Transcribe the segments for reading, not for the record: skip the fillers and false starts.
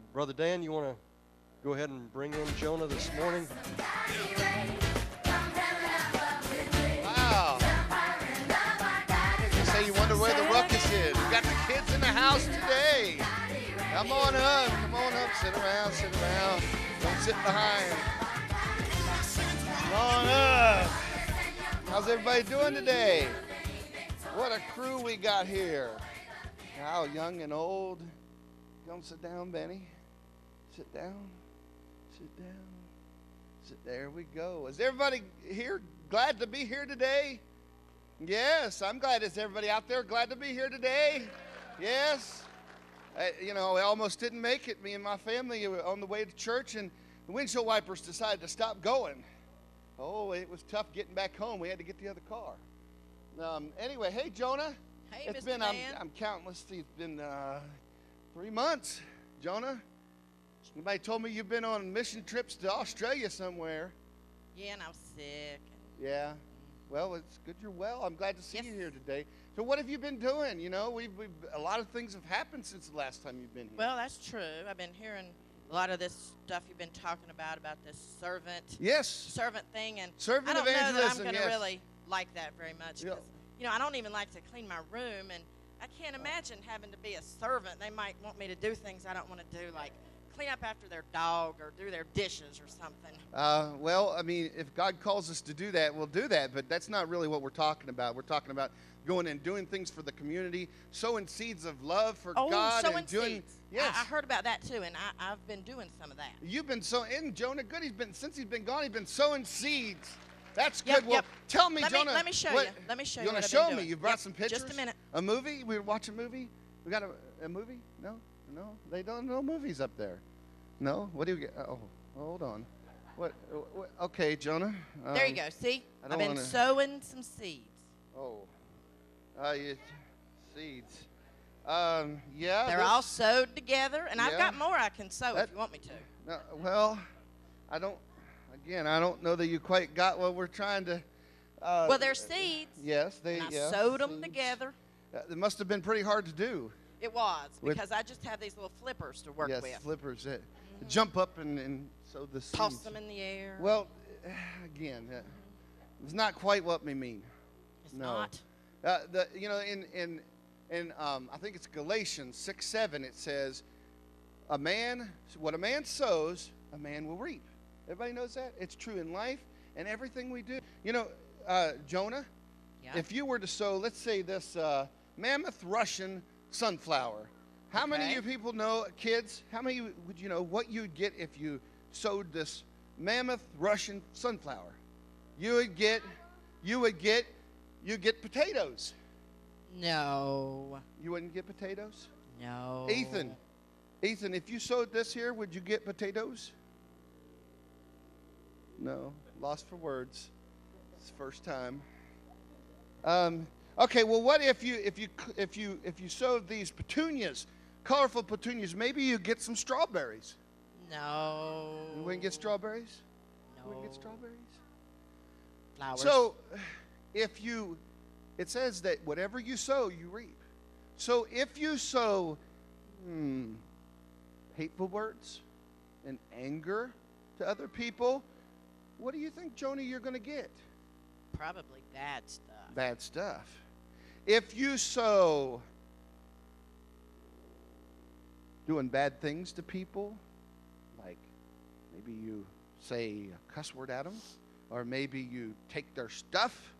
Brother Dan, you want to go ahead and bring in Jonah this morning? Wow. You say you wonder where the ruckus is. We got the kids in the house today. Come on up. Come on up. Sit around. Sit around. Don't sit behind. Come on up. How's everybody doing today? What a crew we got here. How young and old. Don't sit down, Benny. Sit down. Sit down. There we go. Is everybody here glad to be here today? Yes, I'm glad. Is everybody out there glad to be here today? Yes. I almost didn't make it. Me and my family were on the way to church, and the windshield wipers decided to stop going. Oh, it was tough getting back home. We had to get the other car. Anyway, hey, Jonah. Hey, It's Mr. been, Dan. I'm counting, let's see, it's been 3 months. Jonah, somebody told me you've been on mission trips to Australia somewhere. Yeah, and I was sick. Yeah. Well, it's good you're well. I'm glad to see Yes. you here today. So what have you been doing? You know, we've a lot of things have happened since the last time you've been here. Well, that's true. I've been hearing a lot of this stuff you've been talking about this servant Yes. thing, and Servant I don't know that I'm evangelism, going to yes. really like that very much. Yeah. 'Cause, I don't even like to clean my room, and I can't imagine having to be a servant. They might want me to do things I don't want to do, like clean up after their dog or do their dishes or something. Well, I mean, if God calls us to do that, we'll do that. But that's not really what we're talking about. We're talking about going and doing things for the community, sowing seeds of love for God. Sowing and doing, seeds. Yes. I heard about that too, and I've been doing some of that. You've been sowing, and Jonah, good. Since he's been gone, he's been sowing seeds. That's Yep, good. Well, yep. tell me, Jonah. Let me show you. Let me show you. You want what to I've show been me? doing. You brought Yep, some pictures. Just a minute. A movie? We watch a movie. We got a movie? No. They don't know movies up there. No. What do you get? Oh, hold on. What okay, Jonah. There you go. See, I I've don't been wanna- sowing some seeds. Oh. Seeds. Yeah. They're all sewed together, and I've Yeah. got more I can sew if you want me to. No, well, I don't know that you quite got what we're trying to. Well, they're seeds. Yes, they. And I yeah, sewed them seeds. together. It must have been pretty hard to do. It was With- because I just have these little flippers to work Yes, with. flippers that jump up and sow the seeds. Toss them in the air. Well, again, it's not quite what we mean. it's no. not. In I think it's Galatians 6:7. It says, what a man sows, a man will reap. Everybody knows that. It's true in life and everything we do. Jonah, Yeah. if you were to sow, let's say this mammoth Russian sunflower, how many of Okay. you people know, kids? How many would you know what you'd get if you sowed this mammoth Russian sunflower? You'd get potatoes. No. You wouldn't get potatoes? No. Ethan, if you sowed this here, would you get potatoes? No, lost for words. It's the first time. Okay, well, what if you sowed these petunias, colorful petunias? Maybe you get some strawberries. No. You wouldn't get strawberries? No. You wouldn't get strawberries? Flowers. So, it says that whatever you sow, you reap. So if you sow hateful words and anger to other people, what do you think, Jonah, you're going to get? Probably bad stuff. Bad stuff. If you sow doing bad things to people, like maybe you say a cuss word at them, or maybe you take their stuff,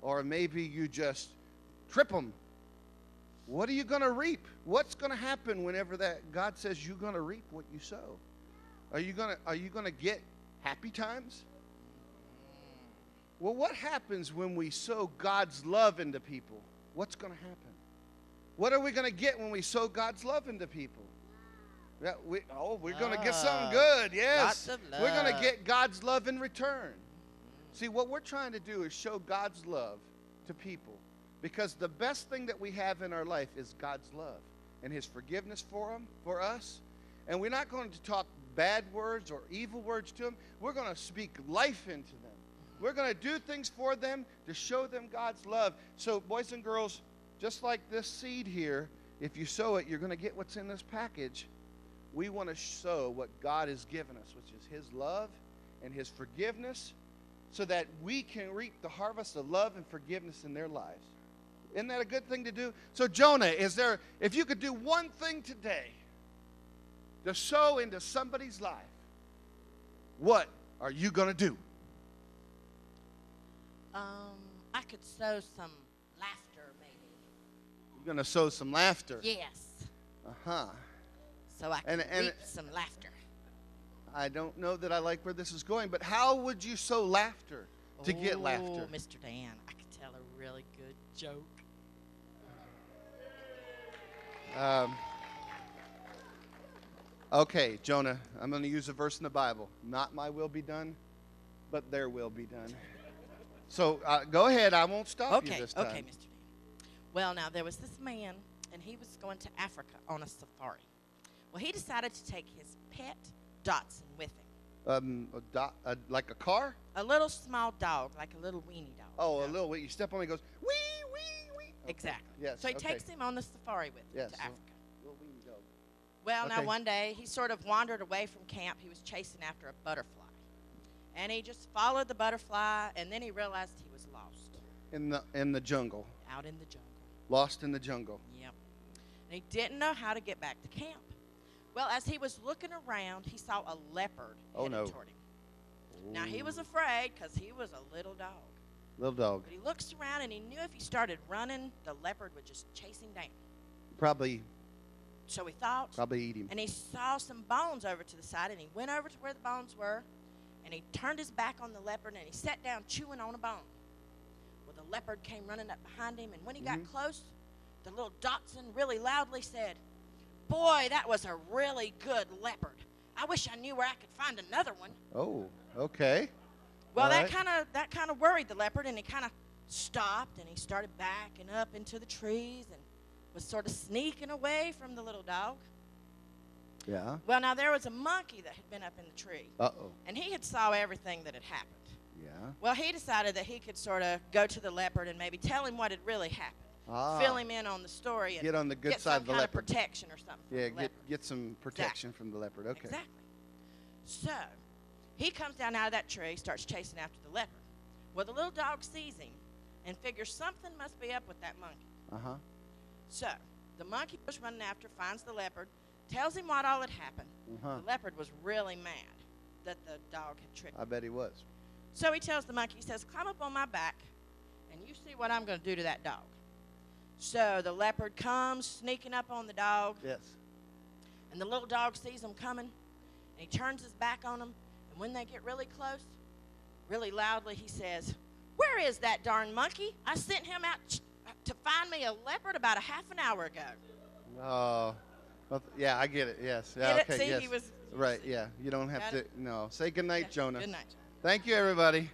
or maybe you just trip them, what are you going to reap? What's going to happen whenever that God says you're going to reap what you sow? Are you going to get happy times? Well, what happens when we sow God's love into people? What's going to happen? What are we going to get when we sow God's love into people? Yeah, we're going to get something good. Yes. Lots of love. We're going to get God's love in return. See, what we're trying to do is show God's love to people, because the best thing that we have in our life is God's love and his forgiveness for us. And we're not going to talk bad words or evil words to them. We're going to speak life into them. We're going to do things for them to show them God's love. So, boys and girls, just like this seed here, if you sow it, you're going to get what's in this package. we want to sow what God has given us, which is his love and his forgiveness, so that we can reap the harvest of love and forgiveness in their lives. Isn't that a good thing to do? So Jonah, if you could do one thing today to sow into somebody's life, what are you going to do? I could sow some laughter, maybe. You're going to sow some laughter. Yes. Uh-huh. So I can reap some laughter. I don't know that I like where this is going, but how would you sow laughter to get laughter? Oh, Mr. Dan, I could tell a really good joke. Okay, Jonah, I'm going to use a verse in the Bible. Not my will be done, but their will be done. So go ahead. I won't stop you this time. Okay, Mr. Dan. Well, now, there was this man, and he was going to Africa on a safari. Well, he decided to take his pet Dotson with him. Like a car? A little small dog, like a little weenie dog. Oh, a little. You step on it, he goes, wee, wee, wee. Okay. Exactly. Yes. So he takes him on the safari with him to Africa. Little weenie dog. Well, Okay. now one day he sort of wandered away from camp. He was chasing after a butterfly. And he just followed the butterfly, and then he realized he was lost. In the jungle. Out in the jungle. Lost in the jungle. Yep. And he didn't know how to get back to camp. Well, as he was looking around, he saw a leopard headed toward him. Now, he was afraid because he was a little dog. Little dog. But he looks around, and he knew if he started running, the leopard would just chase him down. Probably So he thought. eat him. And he saw some bones over to the side, and he went over to where the bones were, and he turned his back on the leopard, and he sat down chewing on a bone. Well, the leopard came running up behind him, and when he got close, the little Dotson really loudly said, "Boy, that was a really good leopard. I wish I knew where I could find another one." Oh, okay. Well, All that right. kind of worried the leopard, and he kind of stopped, and he started backing up into the trees and was sort of sneaking away from the little dog. Yeah. Well, now there was a monkey that had been up in the tree, Uh-oh. and he had saw everything that had happened. Yeah. Well, he decided that he could sort of go to the leopard and maybe tell him what had really happened, fill him in on the story, and Get on the good get side some of the kind leopard. of protection or something. From Yeah, the leopard. get some protection from the leopard. Okay. Exactly. So he comes down out of that tree, starts chasing after the leopard. Well, the little dog sees him and figures something must be up with that monkey. Uh-huh. So the monkey was running after, finds the leopard, tells him what all had happened. Uh-huh. The leopard was really mad that the dog had tricked him. I bet he was. So he tells the monkey, he says, "Climb up on my back, and you see what I'm going to do to that dog." So the leopard comes sneaking up on the dog, Yes. and the little dog sees him coming, and he turns his back on him, and when they get really close, really loudly, he says, "Where is that darn monkey? I sent him out to find me a leopard about a half an hour ago." Oh. Well, yeah, I get it. Yes. Yeah, Get it? okay. See, yes. he was Right, yeah. You don't have Got to. it? No. Say good night, Yeah. Jonah. Good night. Thank you, everybody.